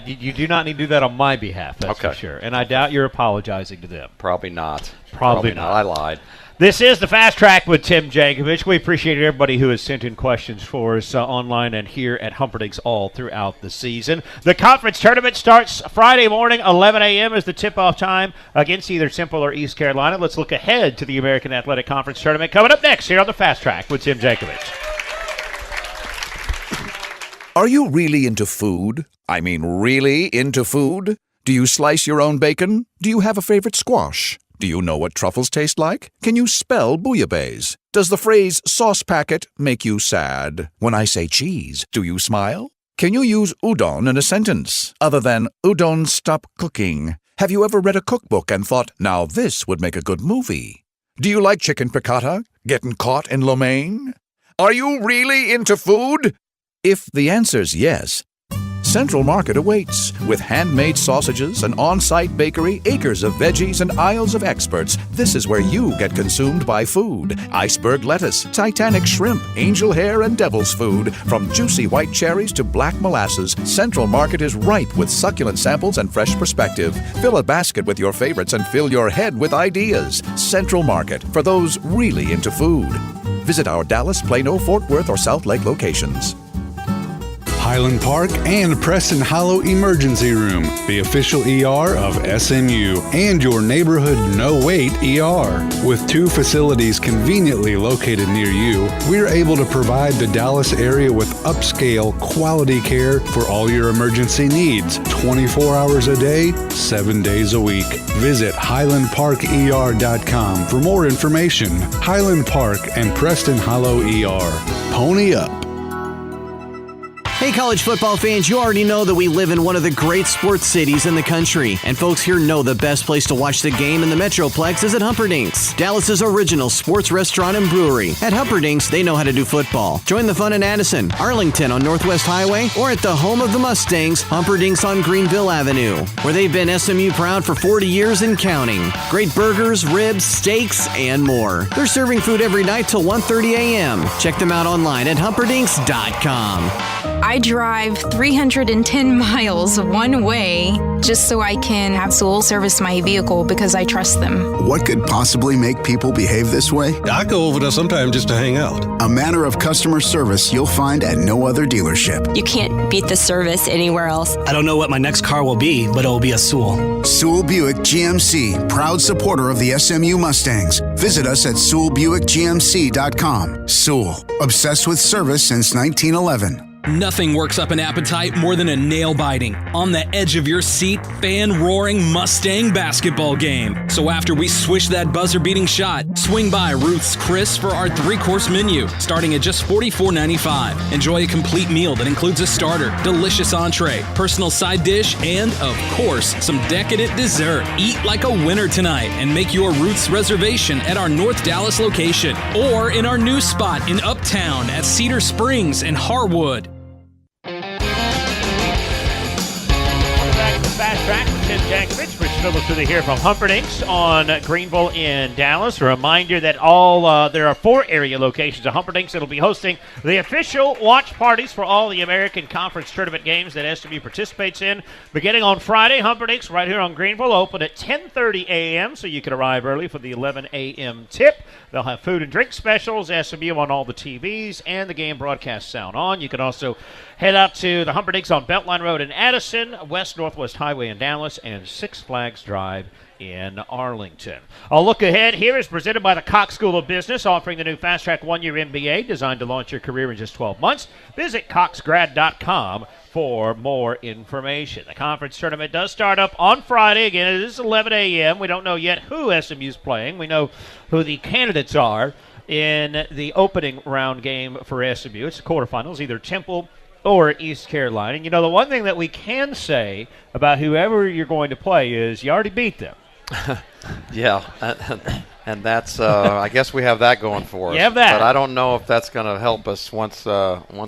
You do not need to do that on my behalf, that's okay. for sure. And I doubt you're apologizing to them. Probably not. Probably not. I lied. This is the Fast Track with Tim Jankovich. We appreciate everybody who has sent in questions for us online and here at Humperdinck's all throughout the season. The conference tournament starts Friday morning, 11 a.m. is the tip-off time against either Temple or East Carolina. Let's look ahead to the American Athletic Conference tournament coming up next here on the Fast Track with Tim Jankovich. Are you really into food? I mean, really into food? Do you slice your own bacon? Do you have a favorite squash? Do you know what truffles taste like? Can you spell bouillabaisse? Does the phrase sauce packet make you sad? When I say cheese, do you smile? Can you use udon in a sentence other than udon stop cooking? Have you ever read a cookbook and thought, now this would make a good movie? Do you like chicken piccata? Getting caught in lo mein? Are you really into food? If the answer's yes, Central Market awaits. With handmade sausages, an on-site bakery, acres of veggies, and aisles of experts, this is where you get consumed by food. Iceberg lettuce, Titanic shrimp, angel hair, and devil's food. From juicy white cherries to black molasses, Central Market is ripe with succulent samples and fresh perspective. Fill a basket with your favorites and fill your head with ideas. Central Market, for those really into food. Visit our Dallas, Plano, Fort Worth, or South Lake locations. Highland Park and Preston Hollow Emergency Room, the official ER of SMU, and your neighborhood no-wait ER. With 2 facilities conveniently located near you, we're able to provide the Dallas area with upscale, quality care for all your emergency needs, 24 hours a day, 7 days a week. Visit HighlandParkER.com for more information. Highland Park and Preston Hollow ER. Pony up. Hey, college football fans, you already know that we live in one of the great sports cities in the country. And folks here know the best place to watch the game in the Metroplex is at Humperdinck's, Dallas's original sports restaurant and brewery. At Humperdinck's, they know how to do football. Join the fun in Addison, Arlington on Northwest Highway, or at the home of the Mustangs, Humperdinck's on Greenville Avenue, where they've been SMU proud for 40 years and counting. Great burgers, ribs, steaks, and more. They're serving food every night till 1:30 a.m. Check them out online at humperdinks.com. I drive 310 miles one way just so I can have Sewell service my vehicle because I trust them. What could possibly make people behave this way? I go over there sometime just to hang out. A manner of customer service you'll find at no other dealership. You can't beat the service anywhere else. I don't know what my next car will be, but it will be a Sewell. Sewell Buick GMC, proud supporter of the SMU Mustangs. Visit us at SewellBuickGMC.com. Sewell, obsessed with service since 1911. Nothing works up an appetite more than a nail-biting, on the edge of your seat, fan-roaring Mustang basketball game. So after we swish that buzzer-beating shot, swing by Ruth's Chris for our 3-course menu, starting at just $44.95. Enjoy a complete meal that includes a starter, delicious entree, personal side dish, and, of course, some decadent dessert. Eat like a winner tonight and make your Ruth's reservation at our North Dallas location or in our new spot in Uptown at Cedar Springs and Harwood. Fast Track. Tim Jankovich, Rich Phillips here from Humperdinck's on Greenville in Dallas. A reminder that there are 4 area locations of Humperdinck's that will be hosting the official watch parties for all the American Conference Tournament games that SMU participates in. Beginning on Friday, Humperdinck's right here on Greenville open at 10:30 a.m., so you can arrive early for the 11 a.m. tip. They'll have food and drink specials, SMU on all the TVs, and the game broadcast sound on. You can also head out to the Humperdinck's on Beltline Road in Addison, West Northwest Highway in Dallas, and Six Flags Drive in Arlington. A look ahead here is presented by the Cox School of Business, offering the new Fast Track 1-year MBA designed to launch your career in just 12 months. Visit coxgrad.com for more information. The conference tournament does start up on Friday. Again, it is 11 a.m. We don't know yet who SMU's playing. We know who the candidates are in the opening round game for SMU. It's the quarterfinals, either Temple or East Carolina. And, the one thing that we can say about whoever you're going to play is you already beat them. Yeah, and that's I guess we have that going for us. You have that. But I don't know if that's going to help us once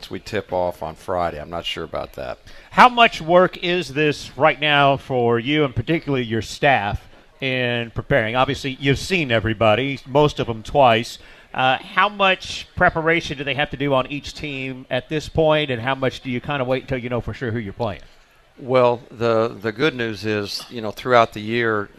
we tip off on Friday. I'm not sure about that. How much work is this right now for you and particularly your staff in preparing? Obviously, you've seen everybody, most of them twice. How much preparation do they have to do on each team at this point, and how much do you kind of wait until you know for sure who you're playing? Well, the good news is, throughout the year,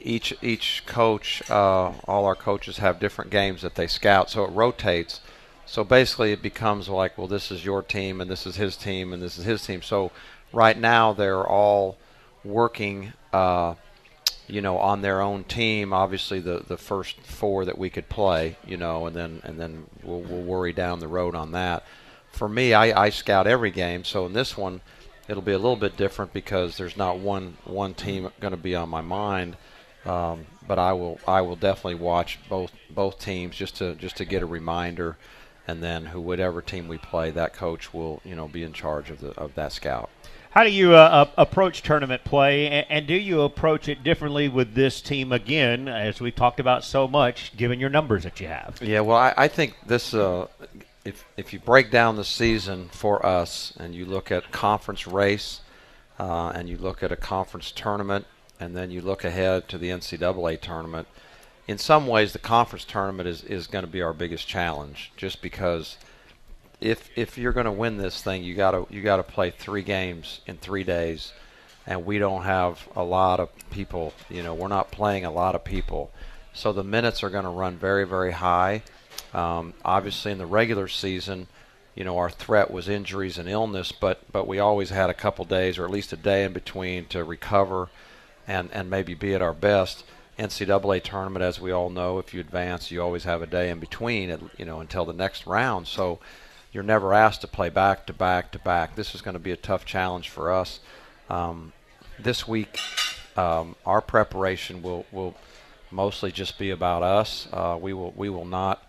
each coach, all our coaches have different games that they scout, so it rotates. So basically it becomes like, well, this is your team, and this is his team, and this is his team. So right now they're all working on their own team. Obviously, the first 4 that we could play, and then we'll worry down the road on that. For me, I scout every game, so in this one, it'll be a little bit different because there's not one team going to be on my mind. But I will definitely watch both teams just to get a reminder, and then whatever team we play, that coach will be in charge of that scout. How do you approach tournament play, and do you approach it differently with this team again, as we've talked about so much, given your numbers that you have? Yeah, well, I think this, if you break down the season for us and you look at conference race and you look at a conference tournament and then you look ahead to the NCAA tournament, in some ways the conference tournament is going to be our biggest challenge, just because if you're going to win this thing, you got to play 3 games in 3 days, and we don't have a lot of people. We're not playing a lot of people, so the minutes are going to run very, very high. Obviously, in the regular season, our threat was injuries and illness, but we always had a couple days or at least a day in between to recover and maybe be at our best. NCAA tournament, as we all know, if you advance, you always have a day in between, until the next round. So you're never asked to play back to back to back. This is going to be a tough challenge for us. This week, our preparation will mostly just be about us. We will not,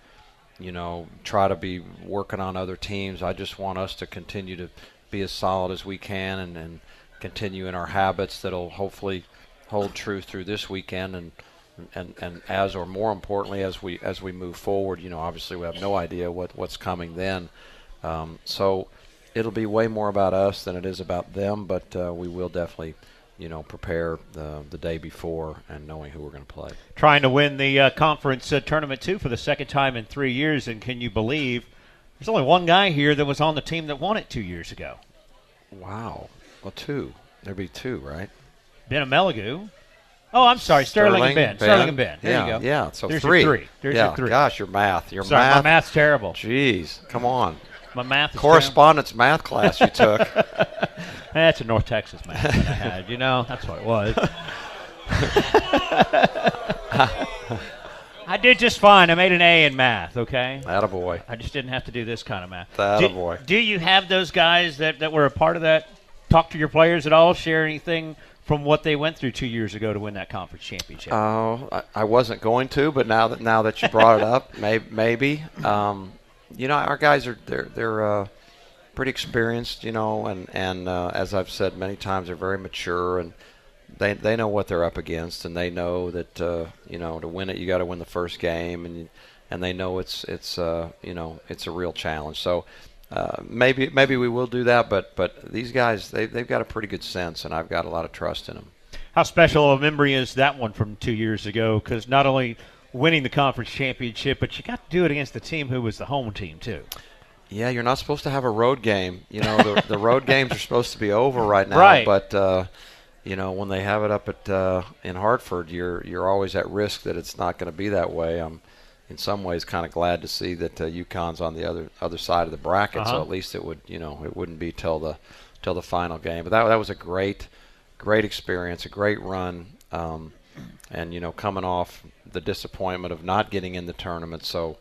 try to be working on other teams. I just want us to continue to be as solid as we can and continue in our habits that'll hopefully hold true through this weekend and as or more importantly as we move forward. Obviously we have no idea what's coming then. So it'll be way more about us than it is about them, but we will definitely prepare the day before and knowing who we're going to play. Trying to win the conference tournament, too, for the second time in 3 years, and can you believe there's only one guy here that was on the team that won it 2 years ago? Wow. Well, 2. There'd be 2, right? Ben Amelagu. Oh, I'm sorry, Sterling and Ben. Sterling and Ben. There you go. Yeah, so There's 3. Your 3. There's your 3. Gosh, your math. Sorry, my math's terrible. Jeez, come on. My math is correspondence math class you took. That's a North Texas math that I had. That's what it was. I did just fine. I made an A in math, okay? Attaboy. I just didn't have to do this kind of math. Attaboy. Do you have those guys that were a part of that talk to your players at all, share anything from what they went through 2 years ago to win that conference championship? I wasn't going to, but now that you brought it up, maybe. Our guys they're pretty experienced, and as I've said many times, they're very mature, and they know what they're up against, and they know that to win it, you got to win the first game, and they know it's a real challenge. So maybe we will do that, but these guys, they've got a pretty good sense, and I've got a lot of trust in them. How special of a memory is that one from 2 years ago? Because not only winning the conference championship, but you got to do it against the team who was the home team too. Yeah, you're not supposed to have a road game. You know, the road games are supposed to be over right now. Right. But you know, when they have it up at in Hartford, you're always at risk that it's not going to be that way. I'm in some ways kind of glad to see that UConn's on the other side of the bracket, so at least it wouldn't be till the final game. But that was a great experience, a great run, and you know, coming off the disappointment of not getting in the tournament, so.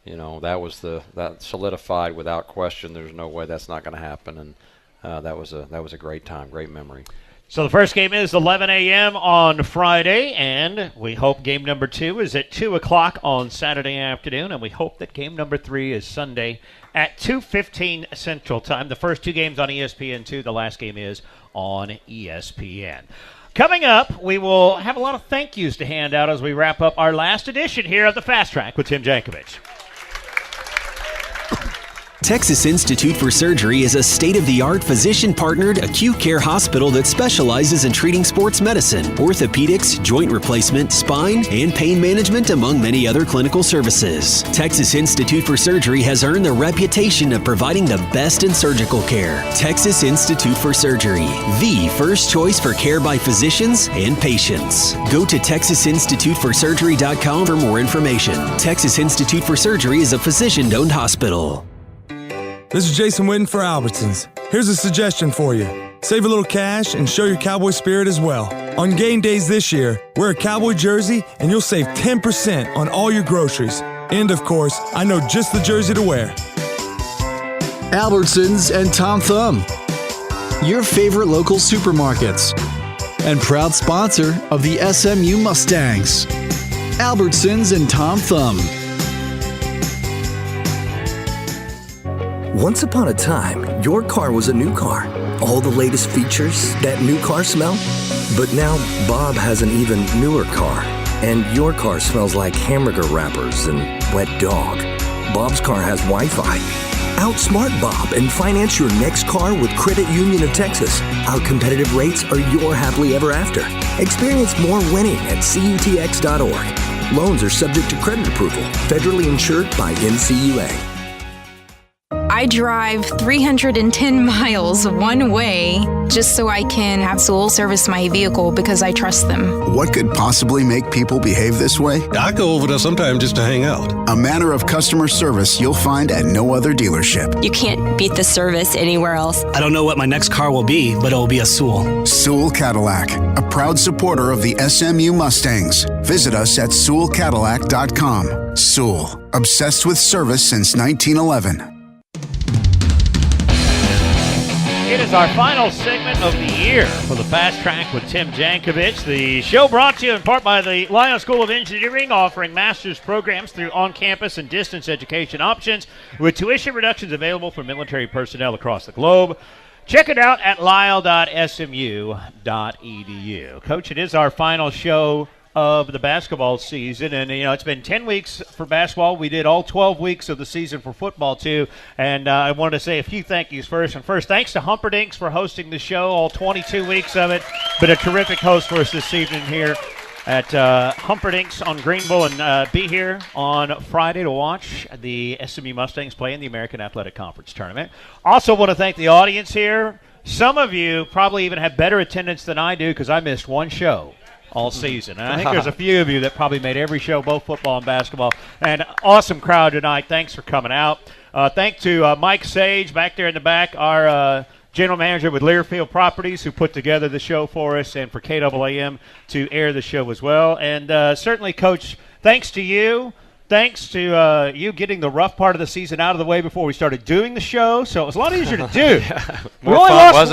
You know, that solidified without question. There's no way that's not going to happen, and that was a great time, great memory. So the first game is 11 a.m. on Friday, and we hope game number 2 is at 2 o'clock on Saturday afternoon, and we hope that game number 3 is Sunday at 2:15 Central Time. The first 2 games on ESPN2, the last game is on ESPN. Coming up, we will have a lot of thank yous to hand out as we wrap up our last edition here of the Fast Track with Tim Jankovich. Texas Institute for Surgery is a state-of-the-art physician-partnered acute care hospital that specializes in treating sports medicine, orthopedics, joint replacement, spine, and pain management, among many other clinical services. Texas Institute for Surgery has earned the reputation of providing the best in surgical care. Texas Institute for Surgery, the first choice for care by physicians and patients. Go to TexasInstituteForSurgery.com for more information. Texas Institute for Surgery is a physician-owned hospital. This is Jason Witten for Albertsons. Here's a suggestion for you. Save a little cash and show your Cowboy spirit as well. On game days this year, wear a Cowboy jersey and you'll save 10% on all your groceries. And of course, I know just the jersey to wear. Albertsons and Tom Thumb, your favorite local supermarkets, and proud sponsor of the SMU Mustangs. Albertsons and Tom Thumb. Once upon a time, your car was a new car. All the latest features, that new car smell. But now, Bob has an even newer car. And your car smells like hamburger wrappers and wet dog. Bob's car has Wi-Fi. Outsmart Bob and finance your next car with Credit Union of Texas. Our competitive rates are your happily ever after. Experience more winning at CUTX.org. Loans are subject to credit approval. Federally insured by NCUA. I drive 310 miles one way just so I can have Sewell service my vehicle because I trust them. What could possibly make people behave this way? I go over there sometime just to hang out. A manner of customer service you'll find at no other dealership. You can't beat the service anywhere else. I don't know what my next car will be, but it will be a Sewell. Sewell Cadillac, a proud supporter of the SMU Mustangs. Visit us at SewellCadillac.com. Sewell, obsessed with service since 1911. It is our final segment of the year for the Fast Track with Tim Jankovich. The show brought to you in part by the Lyon School of Engineering, offering master's programs through on-campus and distance education options with tuition reductions available for military personnel across the globe. Check it out at lyle.smu.edu. Coach, it is our final show of the basketball season, and you know, it's been 10 weeks for basketball. We did all 12 weeks of the season for football too, and I wanted to say a few thank yous first. And first, thanks to Humperdinck's for hosting the show, all 22 weeks of it. Been a terrific host for us this evening here at Humperdinck's on Greenville, and be here on Friday to watch the SMU Mustangs play in the American Athletic Conference Tournament. Also want to thank the audience here. Some of you probably even have better attendance than I do because I missed one show all season. And I think there's a few of you that probably made every show, both football and basketball. And awesome crowd tonight. Thanks for coming out. Thanks to Mike Sage back there in the back, our general manager with Learfield Properties, who put together the show for us, and for KAAM to air the show as well. And certainly, Coach, thanks to you. Thanks to you getting the rough part of the season out of the way before we started doing the show, so it was a lot easier to do. We only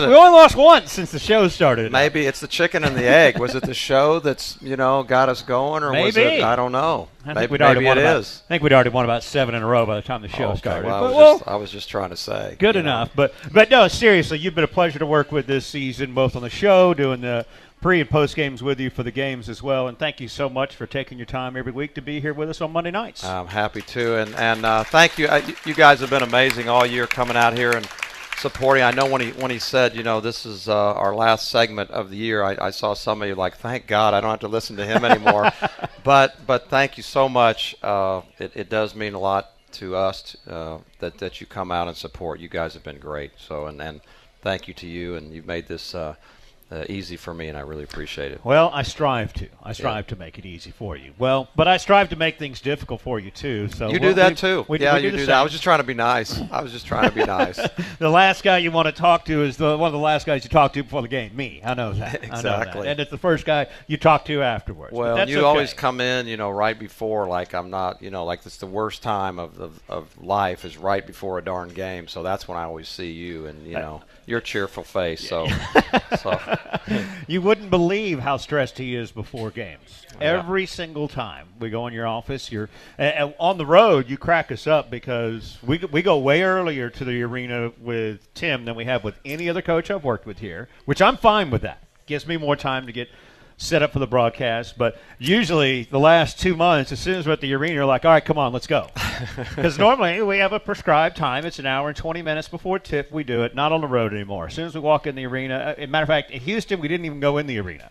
lost once since the show started. Maybe it's the chicken and the egg. Was it the show that's got us going, or was it? I don't know. Maybe it is. I think we'd already won about 7 in a row by the time the show started. Well, I was just trying to say. Good enough, but no, seriously, you've been a pleasure to work with this season, both on the show, doing the pre- and post games with you for the games as well. And thank you so much for taking your time every week to be here with us on Monday nights. I'm happy to, and thank you. You guys have been amazing all year coming out here and supporting. I know when he said, this is our last segment of the year, I saw somebody like, thank God I don't have to listen to him anymore. but thank you so much. It does mean a lot to us that you come out and support. You guys have been great. So and thank you to you, and you've made this easy for me, and I really appreciate it. Well, I strive to. I strive to make it easy for you. Well, but I strive to make things difficult for you, too. So you do that, too. We you do that. I was just trying to be nice. The last guy you want to talk to is one of the last guys you talk to before the game. Me. I know that. Exactly. I know that. And it's the first guy you talk to afterwards. Well, that's you always come in, right before, like I'm not, like it's the worst time of life is right before a darn game. So that's when I always see you, and, your cheerful face. So. You wouldn't believe how stressed he is before games. Yeah. Every single time we go in your office, you're on the road. You crack us up because we go way earlier to the arena with Tim than we have with any other coach I've worked with here, which I'm fine with that. Gives me more time to get set up for the broadcast. But usually the last 2 months, as soon as we're at the arena, you're like, all right, come on, let's go. Because normally we have a prescribed time. It's an hour and 20 minutes before tip. We do it. Not on the road anymore. As soon as we walk in the arena, as a matter of fact, in Houston, we didn't even go in the arena.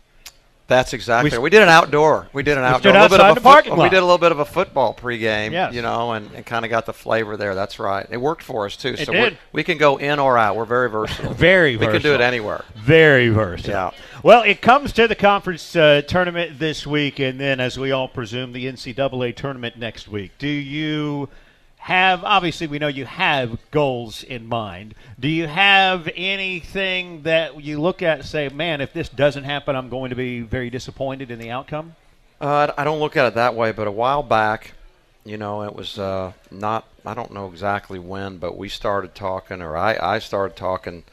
That's exactly. We did an outdoor. We did a stood outside the parking lot. We did a little bit of a football pregame, yes. and kind of got the flavor there. That's right. It worked for us too. So we can go in or out. We're very versatile. Very versatile. We can do it anywhere. Very versatile. Yeah. Well, it comes to the conference tournament this week, and then, as we all presume, the NCAA tournament next week. Do you have, obviously we know you have goals in mind. Do you have anything that you look at and say, man, if this doesn't happen, I'm going to be very disappointed in the outcome? I don't look at it that way, but a while back, it was not, I don't know exactly when, but we started talking, or I started talking,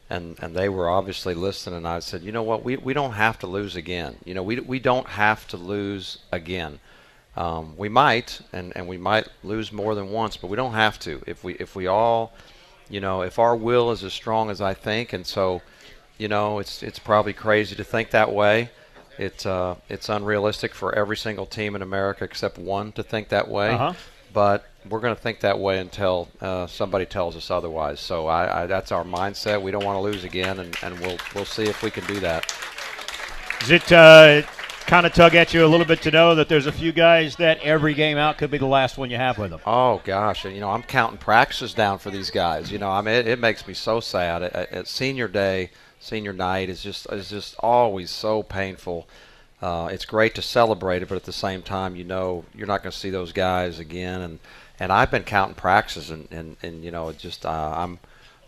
and they were obviously listening, and I said, you know what, we don't have to lose again. We don't have to lose again. We might, and we might lose more than once, but we don't have to. If we all, if our will is as strong as I think, and so, it's probably crazy to think that way. It's unrealistic for every single team in America except one to think that way. Uh-huh. But we're going to think that way until somebody tells us otherwise. So that's our mindset. We don't want to lose again, and we'll see if we can do that. Is it kind of tug at you a little bit to know that there's a few guys that every game out could be the last one you have with them? Oh gosh, I'm counting practices down for these guys. It makes me so sad. At senior day, senior night is just always so painful. It's great to celebrate it, but at the same time, you're not going to see those guys again. And I've been counting practices, and I'm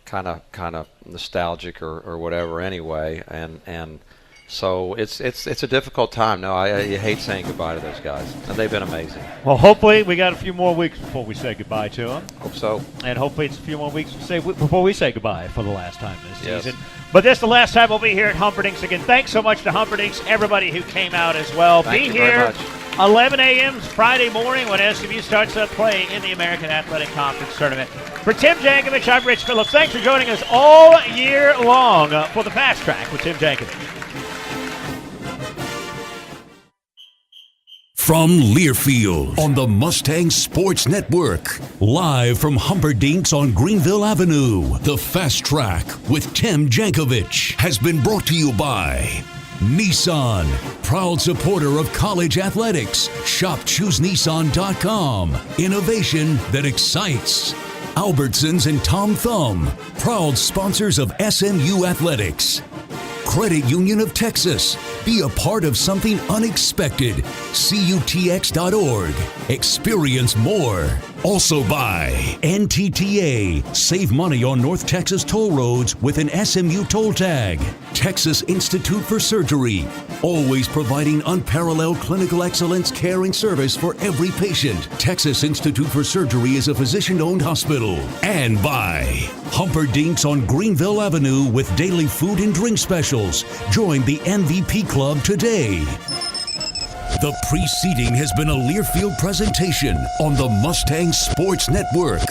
kind of nostalgic or whatever anyway, and. So it's a difficult time. No, you hate saying goodbye to those guys, and they've been amazing. Well, hopefully we got a few more weeks before we say goodbye to them. Hope so. And hopefully it's a few more weeks before we say goodbye for the last time this Yes. season. But this is the last time we'll be here at Humperdinck's again. Thanks so much to Humperdinck's, everybody who came out as well. Thank be you here very much. 11 a.m. Friday morning when SMU starts up playing in the American Athletic Conference Tournament. For Tim Jankovich, I'm Rich Phillips. Thanks for joining us all year long for the Fast Track with Tim Jankovich. From Learfield on the Mustang Sports Network, live from Humperdinck's on Greenville Avenue, the Fast Track with Tim Jankovich has been brought to you by Nissan, proud supporter of college athletics. Shop ChooseNissan.com. Innovation that excites. Albertsons and Tom Thumb, proud sponsors of SMU Athletics. Credit Union of Texas. Be a part of something unexpected. CUTX.org. Experience more. Also by NTTA. Save money on North Texas toll roads with an SMU toll tag. Texas Institute for Surgery. Always providing unparalleled clinical excellence, care, and service for every patient. Texas Institute for Surgery is a physician-owned hospital. And by Humperdinck's on Greenville Avenue with daily food and drink specials. Join the MVP Club today. The preceding has been a Learfield presentation on the Mustang Sports Network.